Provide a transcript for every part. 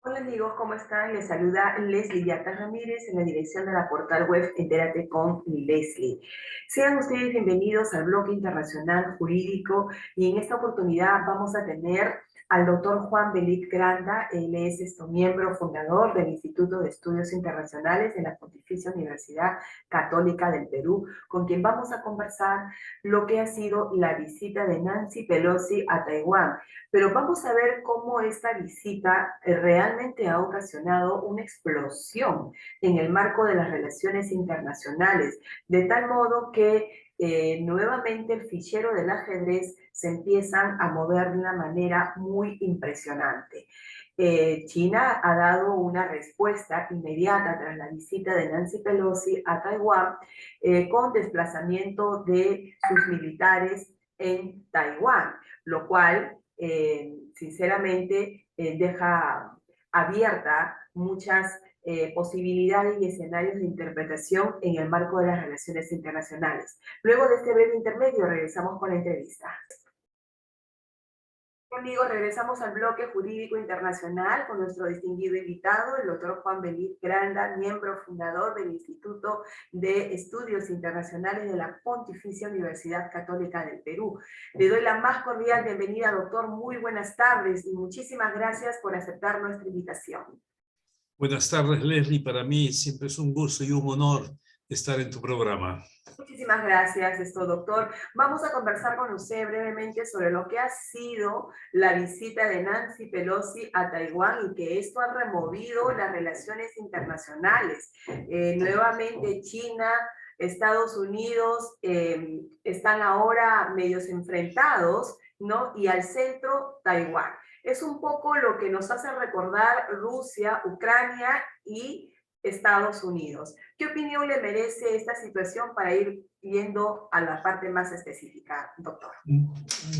Hola amigos, ¿cómo están? Les saluda Leslie Yata Ramírez en la dirección de la portal web Entérate con Leslie. Sean ustedes bienvenidos al bloque internacional jurídico y en esta oportunidad vamos a tener al doctor Juan Belit Granda. Él es miembro fundador del Instituto de Estudios Internacionales de la Pontificia Universidad Católica del Perú, con quien vamos a conversar lo que ha sido la visita de Nancy Pelosi a Taiwán. Pero vamos a ver cómo esta visita realmente ha ocasionado una explosión en el marco de las relaciones internacionales, de tal modo que nuevamente el fichero del ajedrez se empiezan a mover de una manera muy impresionante. China ha dado una respuesta inmediata tras la visita de Nancy Pelosi a Taiwán, con desplazamiento de sus militares en Taiwán, lo cual sinceramente deja abierta muchas posibilidades y escenarios de interpretación en el marco de las relaciones internacionales. Luego de este breve intermedio regresamos con la entrevista. Amigos, regresamos al bloque jurídico internacional con nuestro distinguido invitado, el doctor Juan Belit Granda, miembro fundador del Instituto de Estudios Internacionales de la Pontificia Universidad Católica del Perú. Le doy la más cordial bienvenida, doctor. Muy buenas tardes y muchísimas gracias por aceptar nuestra invitación. Buenas tardes, Leslie. Para mí siempre es un gusto y un honor estar en tu programa. Muchísimas gracias, doctor. Vamos a conversar con usted brevemente sobre lo que ha sido la visita de Nancy Pelosi a Taiwán y que esto ha removido las relaciones internacionales. Nuevamente China, Estados Unidos están ahora medios enfrentados, ¿no? Y al centro, Taiwán. Es un poco lo que nos hace recordar Rusia, Ucrania y Estados Unidos. ¿Qué opinión le merece esta situación para ir yendo a la parte más específica, doctor?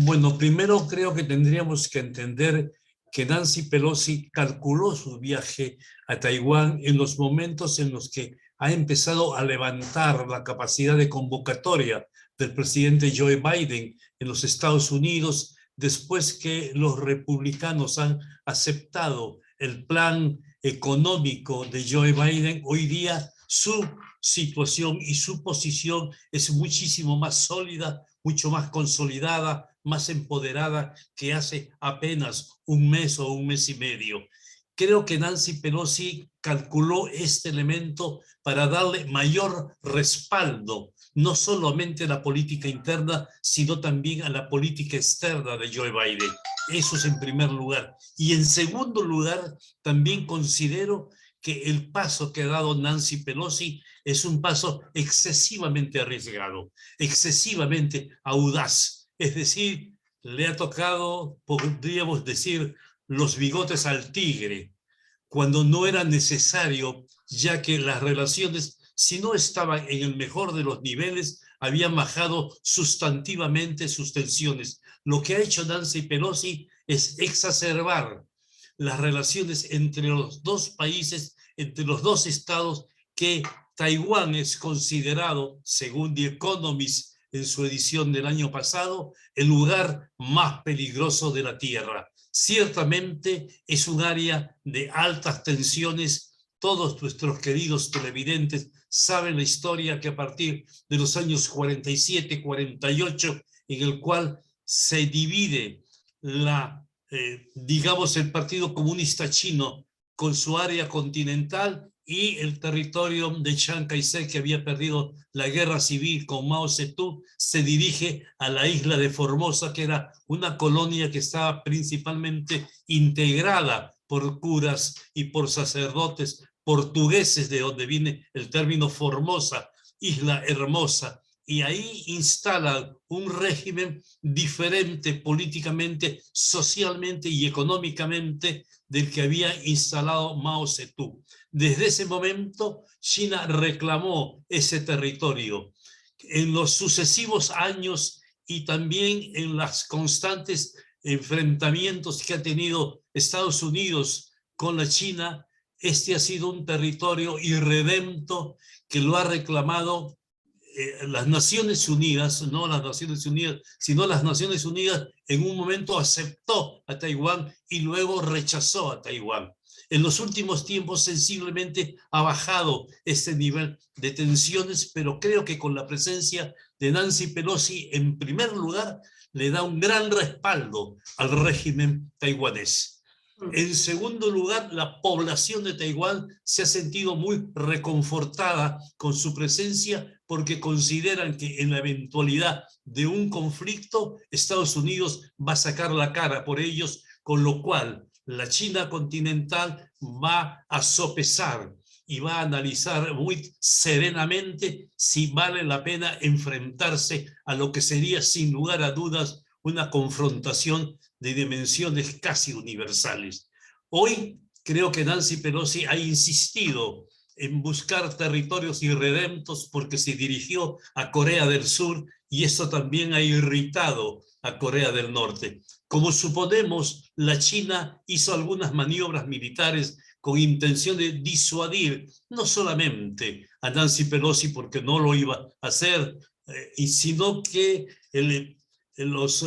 Bueno, primero creo que tendríamos que entender que Nancy Pelosi calculó su viaje a Taiwán en los momentos en los que ha empezado a levantar la capacidad de convocatoria del presidente Joe Biden en los Estados Unidos, después que los republicanos han aceptado el plan económico de Joe Biden. Hoy día su situación y su posición es muchísimo más sólida, mucho más consolidada, más empoderada que hace apenas un mes o un mes y medio. Creo que Nancy Pelosi calculó este elemento para darle mayor respaldo, no solamente a la política interna, sino también a la política externa de Joe Biden. Eso es en primer lugar. Y en segundo lugar, también considero que el paso que ha dado Nancy Pelosi es un paso excesivamente arriesgado, excesivamente audaz. Es decir, le ha tocado, podríamos decir, los bigotes al tigre, cuando no era necesario, ya que las relaciones, si no estaban en el mejor de los niveles, habían bajado sustantivamente sus tensiones. Lo que ha hecho Nancy Pelosi es exacerbar las relaciones entre los dos países, entre los dos estados, que Taiwán es considerado, según The Economist en su edición del año pasado, el lugar más peligroso de la Tierra. Ciertamente es un área de altas tensiones. Todos nuestros queridos televidentes saben la historia que a partir de los años 47, 48, en el cual se divide digamos, el Partido Comunista Chino con su área continental y el territorio de Chiang Kai-shek, que había perdido la guerra civil con Mao Zedong, se dirige a la isla de Formosa, que era una colonia que estaba principalmente integrada por curas y por sacerdotes portugueses, de donde viene el término Formosa, isla hermosa. Y ahí instalan un régimen diferente políticamente, socialmente y económicamente del que había instalado Mao Zedong. Desde ese momento, China reclamó ese territorio. En los sucesivos años y también en los constantes enfrentamientos que ha tenido Estados Unidos con la China, este ha sido un territorio irredento que lo ha reclamado las Naciones Unidas, no las Naciones Unidas, sino las Naciones Unidas en un momento aceptó a Taiwán y luego rechazó a Taiwán. En los últimos tiempos sensiblemente ha bajado este nivel de tensiones, pero creo que con la presencia de Nancy Pelosi, en primer lugar, le da un gran respaldo al régimen taiwanés. En segundo lugar, la población de Taiwán se ha sentido muy reconfortada con su presencia porque consideran que en la eventualidad de un conflicto, Estados Unidos va a sacar la cara por ellos, con lo cual la China continental va a sopesar y va a analizar muy serenamente si vale la pena enfrentarse a lo que sería sin lugar a dudas una confrontación de dimensiones casi universales. Hoy creo que Nancy Pelosi ha insistido en buscar territorios irredentos porque se dirigió a Corea del Sur y eso también ha irritado a Corea del Norte. Como suponemos, la China hizo algunas maniobras militares con intención de disuadir no solamente a Nancy Pelosi porque no lo iba a hacer, sino que los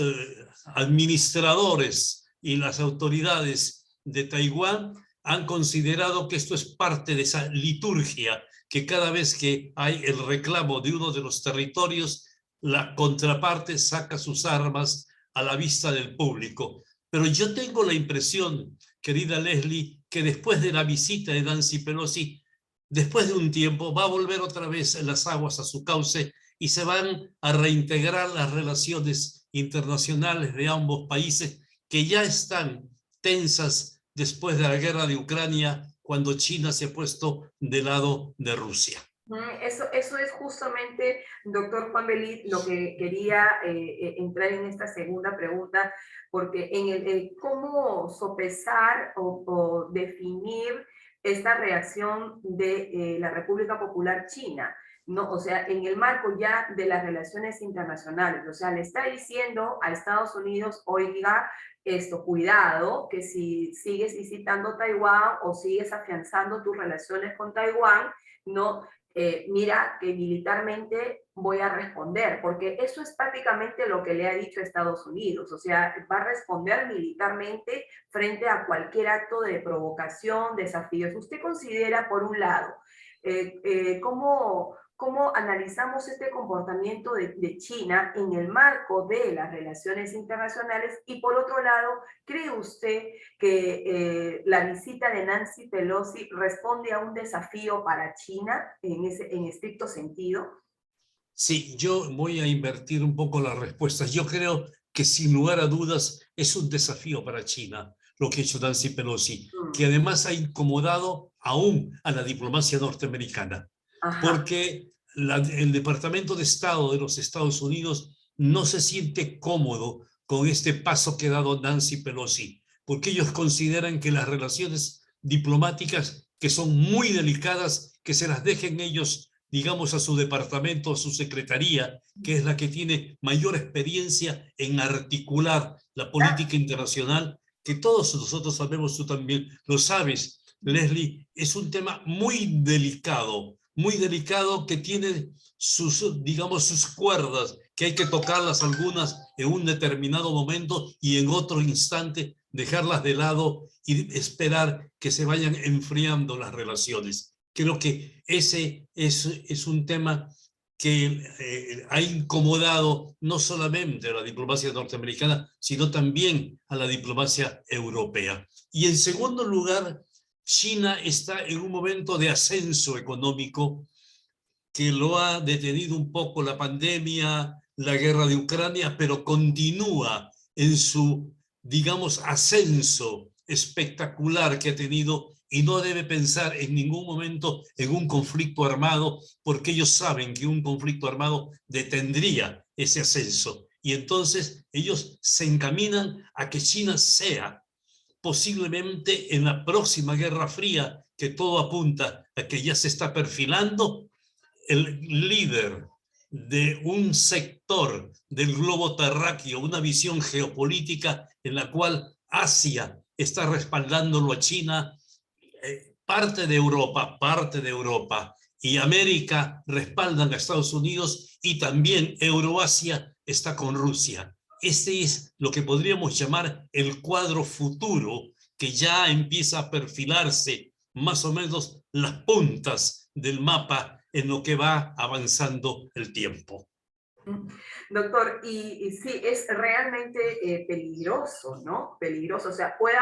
administradores y las autoridades de Taiwán han considerado que esto es parte de esa liturgia, que cada vez que hay el reclamo de uno de los territorios, la contraparte saca sus armas a la vista del público. Pero yo tengo la impresión, querida Leslie, que después de la visita de Nancy Pelosi, después de un tiempo, va a volver otra vez las aguas a su cauce y se van a reintegrar las relaciones internacionales de ambos países que ya están tensas después de la guerra de Ucrania, cuando China se ha puesto del lado de Rusia. Eso es justamente, doctor Juan Belit, lo que quería entrar en esta segunda pregunta, porque en cómo sopesar o definir esta reacción de la República Popular China, ¿no? O sea, en el marco ya de las relaciones internacionales, o sea, le está diciendo a Estados Unidos, oiga, esto, cuidado, que si sigues visitando Taiwán o sigues afianzando tus relaciones con Taiwán, ¿no? Mira que militarmente voy a responder, porque eso es prácticamente lo que le ha dicho Estados Unidos, o sea, va a responder militarmente frente a cualquier acto de provocación, desafíos. ¿Usted considera, por un lado, cómo analizamos este comportamiento de China en el marco de las relaciones internacionales? Y por otro lado, ¿cree usted que la visita de Nancy Pelosi responde a un desafío para China en estricto sentido? Sí, yo voy a invertir un poco las respuestas. Yo creo que sin lugar a dudas es un desafío para China lo que ha hecho Nancy Pelosi, que además ha incomodado aún a la diplomacia norteamericana. Ajá. Porque el Departamento de Estado de los Estados Unidos no se siente cómodo con este paso que ha dado Nancy Pelosi, porque ellos consideran que las relaciones diplomáticas, que son muy delicadas, que se las dejen ellos, digamos, a su departamento, a su secretaría, que es la que tiene mayor experiencia en articular la política internacional, que todos nosotros sabemos, tú también lo sabes, Leslie, es un tema muy delicado que tiene sus, digamos, sus cuerdas, que hay que tocarlas algunas en un determinado momento y en otro instante dejarlas de lado y esperar que se vayan enfriando las relaciones. Creo que ese es un tema que ha incomodado no solamente a la diplomacia norteamericana, sino también a la diplomacia europea. Y en segundo lugar, China está en un momento de ascenso económico que lo ha detenido un poco la pandemia, la guerra de Ucrania, pero continúa en su, digamos, ascenso espectacular que ha tenido y no debe pensar en ningún momento en un conflicto armado, porque ellos saben que un conflicto armado detendría ese ascenso. Y entonces ellos se encaminan a que China sea posiblemente en la próxima Guerra Fría, que todo apunta a que ya se está perfilando, el líder de un sector del globo terráqueo, una visión geopolítica en la cual Asia está respaldándolo a China, parte de Europa y América respaldan a Estados Unidos y también Euroasia está con Rusia. Este es lo que podríamos llamar el cuadro futuro que ya empieza a perfilarse más o menos las puntas del mapa en lo que va avanzando el tiempo. Doctor, y sí, es realmente peligroso, ¿no? Peligroso, o sea, puede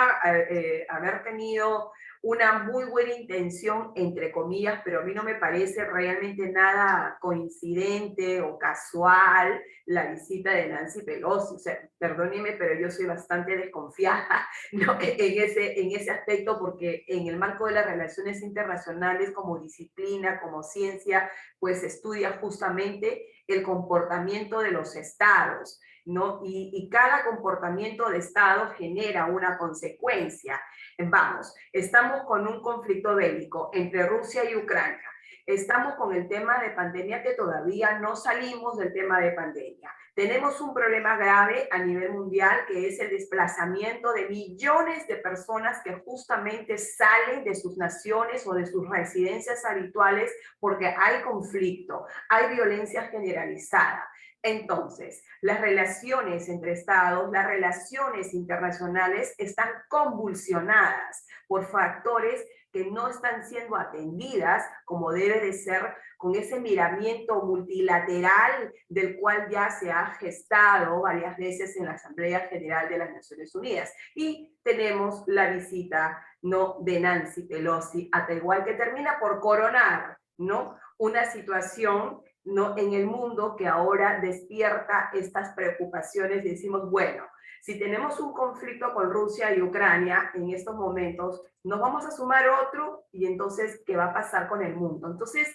haber tenido una muy buena intención, entre comillas, pero a mí no me parece realmente nada coincidente o casual la visita de Nancy Pelosi. O sea, perdóneme, pero yo soy bastante desconfiada, ¿no? En ese aspecto, porque en el marco de las relaciones internacionales como disciplina, como ciencia, pues se estudia justamente el comportamiento de los estados, ¿no? Y cada comportamiento de estado genera una consecuencia. Vamos, estamos con un conflicto bélico entre Rusia y Ucrania. Estamos con el tema de pandemia que todavía no salimos del tema de pandemia. Tenemos un problema grave a nivel mundial que es el desplazamiento de millones de personas que justamente salen de sus naciones o de sus residencias habituales porque hay conflicto, hay violencia generalizada. Entonces, las relaciones entre estados, las relaciones internacionales están convulsionadas por factores que no están siendo atendidas como debe de ser, con ese miramiento multilateral del cual ya se ha gestado varias veces en la Asamblea General de las Naciones Unidas. Y tenemos la visita, ¿no?, de Nancy Pelosi a Taiwán, que termina por coronar, ¿no?, una situación, ¿no?, en el mundo que ahora despierta estas preocupaciones y decimos, bueno, si tenemos un conflicto con Rusia y Ucrania en estos momentos, nos vamos a sumar otro y entonces, ¿qué va a pasar con el mundo? Entonces,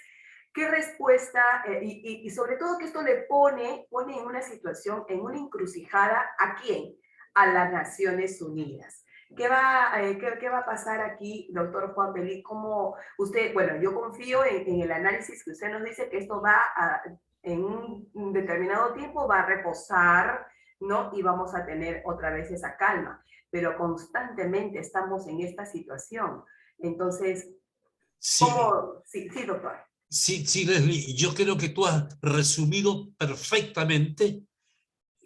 ¿qué respuesta? Y sobre todo que esto le pone en una situación, en una encrucijada, ¿a quién? A las Naciones Unidas. ¿Qué va a pasar aquí, doctor Juan Pelí? ¿Cómo usted, bueno, yo confío en el análisis que usted nos dice que esto en un determinado tiempo va a reposar, ¿no? Y vamos a tener otra vez esa calma, pero constantemente estamos en esta situación. Entonces, Sí, ¿cómo? Sí, sí, doctor. sí, Leslie, yo creo que tú has resumido perfectamente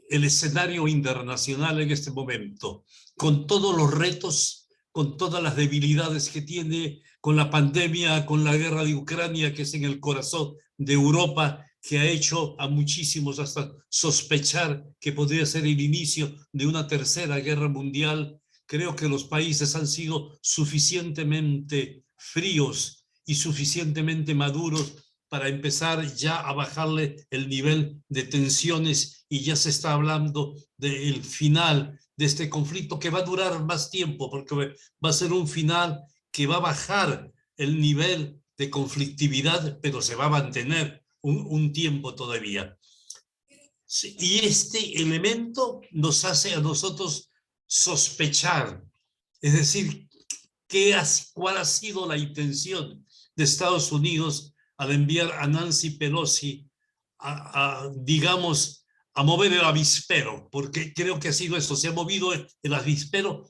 el escenario internacional en este momento, con todos los retos, con todas las debilidades que tiene, con la pandemia, con la guerra de Ucrania, que es en el corazón de Europa, que ha hecho a muchísimos hasta sospechar que podría ser el inicio de una tercera guerra mundial. Creo que los países han sido suficientemente fríos y suficientemente maduros para empezar ya a bajarle el nivel de tensiones y ya se está hablando del final de este conflicto que va a durar más tiempo porque va a ser un final que va a bajar el nivel de conflictividad, pero se va a mantener un tiempo todavía. Sí, y este elemento nos hace a nosotros sospechar, es decir, ¿cuál ha sido la intención de Estados Unidos al enviar a Nancy Pelosi digamos, a mover el avispero? Porque creo que ha sido eso, se ha movido el avispero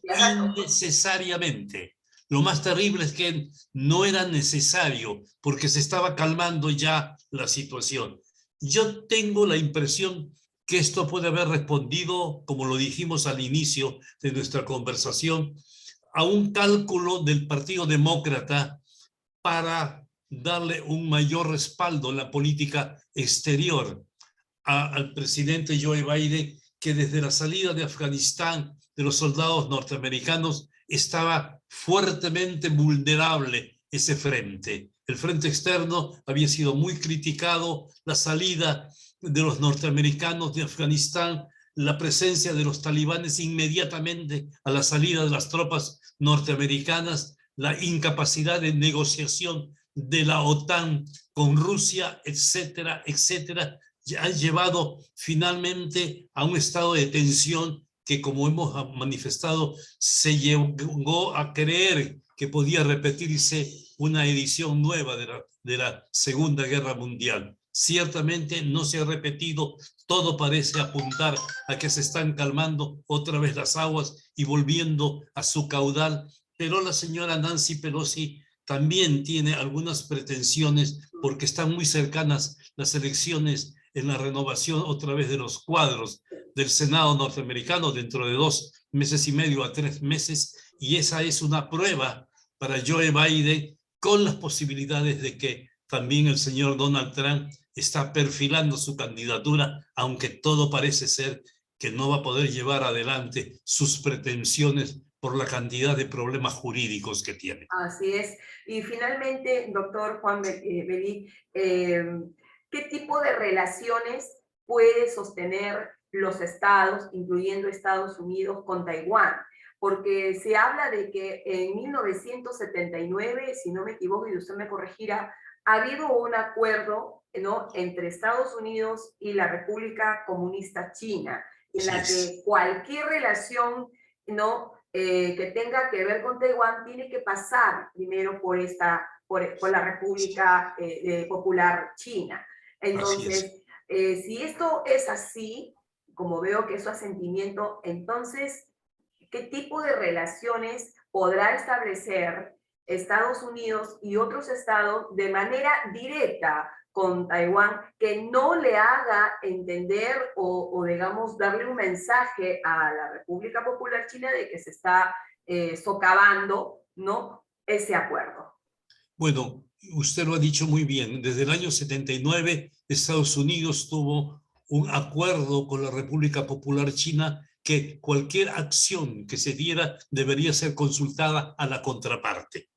innecesariamente. Lo más terrible es que no era necesario porque se estaba calmando ya la situación. Yo tengo la impresión que esto puede haber respondido, como lo dijimos al inicio de nuestra conversación, a un cálculo del Partido Demócrata para darle un mayor respaldo en la política exterior al presidente Joe Biden, que desde la salida de Afganistán de los soldados norteamericanos estaba fuertemente vulnerable ese frente. El frente externo había sido muy criticado, la salida de los norteamericanos de Afganistán, la presencia de los talibanes inmediatamente a la salida de las tropas norteamericanas, la incapacidad de negociación de la OTAN con Rusia, etcétera, etcétera, ya han llevado finalmente a un estado de tensión que, como hemos manifestado, se llegó a creer que podía repetirse una edición nueva de la Segunda Guerra Mundial. Ciertamente no se ha repetido, todo parece apuntar a que se están calmando otra vez las aguas y volviendo a su caudal, pero la señora Nancy Pelosi también tiene algunas pretensiones porque están muy cercanas las elecciones en la renovación otra vez de los cuadros del Senado norteamericano dentro de 2 meses y medio a 3 meses, y esa es una prueba para Joe Biden con las posibilidades de que también el señor Donald Trump está perfilando su candidatura, aunque todo parece ser que no va a poder llevar adelante sus pretensiones por la cantidad de problemas jurídicos que tiene. Así es. Y finalmente, doctor Juan Belí, ¿qué tipo de relaciones puede sostener los estados, incluyendo Estados Unidos, con Taiwán? Porque se habla de que en 1979, si no me equivoco y usted me corregirá, ha habido un acuerdo, ¿no?, entre Estados Unidos y la República Comunista China, en Así la es. que cualquier relación, ¿no?, que tenga que ver con Taiwán tiene que pasar primero por la República Popular China. Así es. Entonces, si esto es así, como veo que eso es sentimiento, entonces, ¿qué tipo de relaciones podrá establecer Estados Unidos y otros estados de manera directa con Taiwán que no le haga entender digamos, darle un mensaje a la República Popular China de que se está socavando, ¿no?, ese acuerdo? Bueno, usted lo ha dicho muy bien. Desde el año 79, Estados Unidos tuvo un acuerdo con la República Popular China que cualquier acción que se diera debería ser consultada a la contraparte.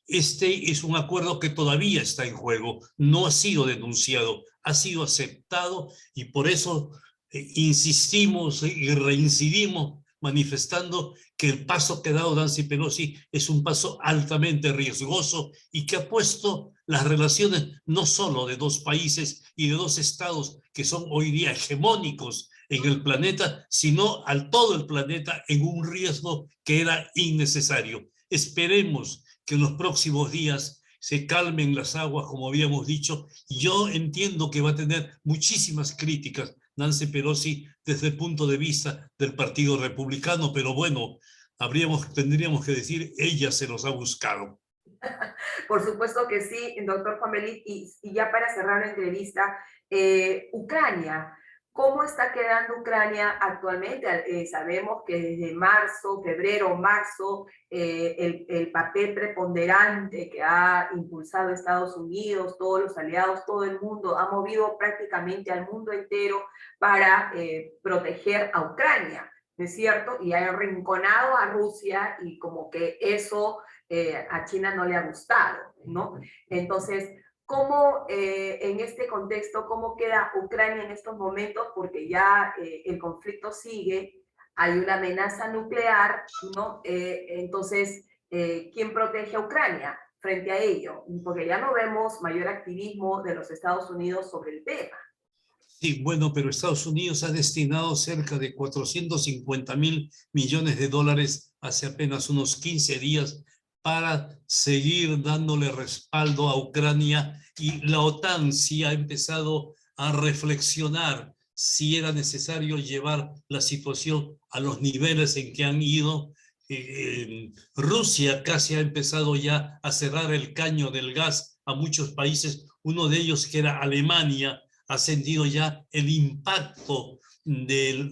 Este es un acuerdo que todavía está en juego, no ha sido denunciado, ha sido aceptado, y por eso insistimos y reincidimos manifestando que el paso que ha dado Nancy Pelosi es un paso altamente riesgoso y que ha puesto las relaciones no solo de dos países y de dos estados que son hoy día hegemónicos en el planeta, sino al todo el planeta en un riesgo que era innecesario. Esperemos que en los próximos días se calmen las aguas, como habíamos dicho. Yo entiendo que va a tener muchísimas críticas Nancy Pelosi desde el punto de vista del Partido Republicano, pero bueno, tendríamos que decir, ella se los ha buscado. Por supuesto que sí, doctor Juan Belit. Y ya para cerrar la entrevista, Ucrania, ¿cómo está quedando Ucrania actualmente? Sabemos que desde marzo, febrero, marzo, el papel preponderante que ha impulsado Estados Unidos, todos los aliados, todo el mundo, ha movido prácticamente al mundo entero para proteger a Ucrania, ¿no es cierto? Y ha arrinconado a Rusia, y como que eso a China no le ha gustado, ¿no? Entonces, ¿cómo en este contexto, cómo queda Ucrania en estos momentos? Porque ya el conflicto sigue, hay una amenaza nuclear, ¿no? Entonces, ¿quién protege a Ucrania frente a ello? Porque ya no vemos mayor activismo de los Estados Unidos sobre el tema. Sí, bueno, pero Estados Unidos ha destinado cerca de 450.000 millones de dólares hace apenas unos 15 días para seguir dándole respaldo a Ucrania, y la OTAN sí ha empezado a reflexionar si era necesario llevar la situación a los niveles en que han ido. Rusia casi ha empezado ya a cerrar el caño del gas a muchos países, uno de ellos que era Alemania ha sentido ya el impacto de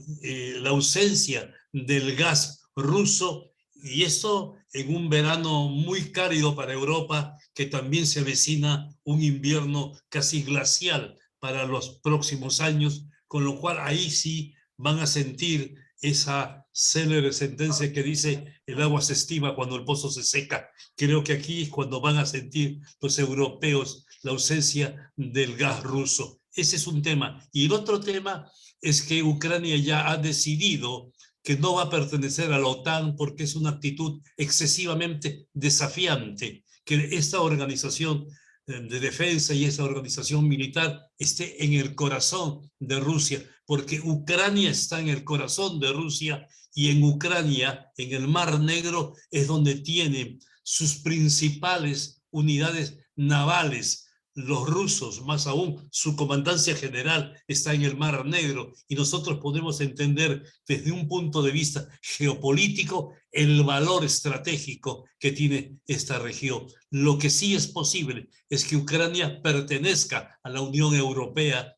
la ausencia del gas ruso, y esto en un verano muy cálido para Europa, que también se avecina un invierno casi glacial para los próximos años, con lo cual ahí sí van a sentir esa célebre sentencia que dice el agua se estima cuando el pozo se seca. Creo que aquí es cuando van a sentir los europeos la ausencia del gas ruso. Ese es un tema. Y el otro tema es que Ucrania ya ha decidido que no va a pertenecer a la OTAN porque es una actitud excesivamente desafiante, que esta organización de defensa y esa organización militar esté en el corazón de Rusia, porque Ucrania está en el corazón de Rusia, y en Ucrania, en el Mar Negro, es donde tiene sus principales unidades navales. los rusos, más aún su comandancia general está en el Mar Negro y nosotros podemos entender desde un punto de vista geopolítico el valor estratégico que tiene esta región. Lo que sí es posible es que Ucrania pertenezca a la Unión Europea.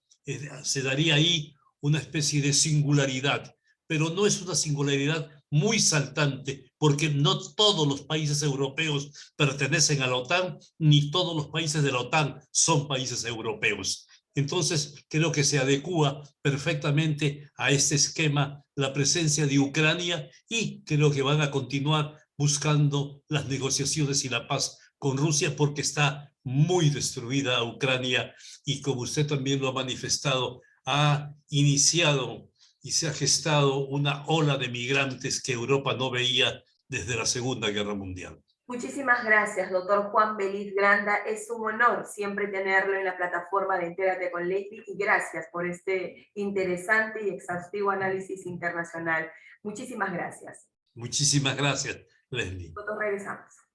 Se daría ahí una especie de singularidad, pero no es una singularidad muy saltante, porque no todos los países europeos pertenecen a la OTAN, ni todos los países de la OTAN son países europeos. Entonces, creo que se adecúa perfectamente a este esquema la presencia de Ucrania y creo que van a continuar buscando las negociaciones y la paz con Rusia porque está muy destruida Ucrania y como usted también lo ha manifestado, ha iniciado y se ha gestado una ola de migrantes que Europa no veía desde la Segunda Guerra Mundial. Muchísimas gracias, doctor Juan Belis Granda. Es un honor siempre tenerlo en la plataforma de Entérate con Leslie y gracias por este interesante y exhaustivo análisis internacional. Muchísimas gracias. Muchísimas gracias, Leslie. Nosotros regresamos.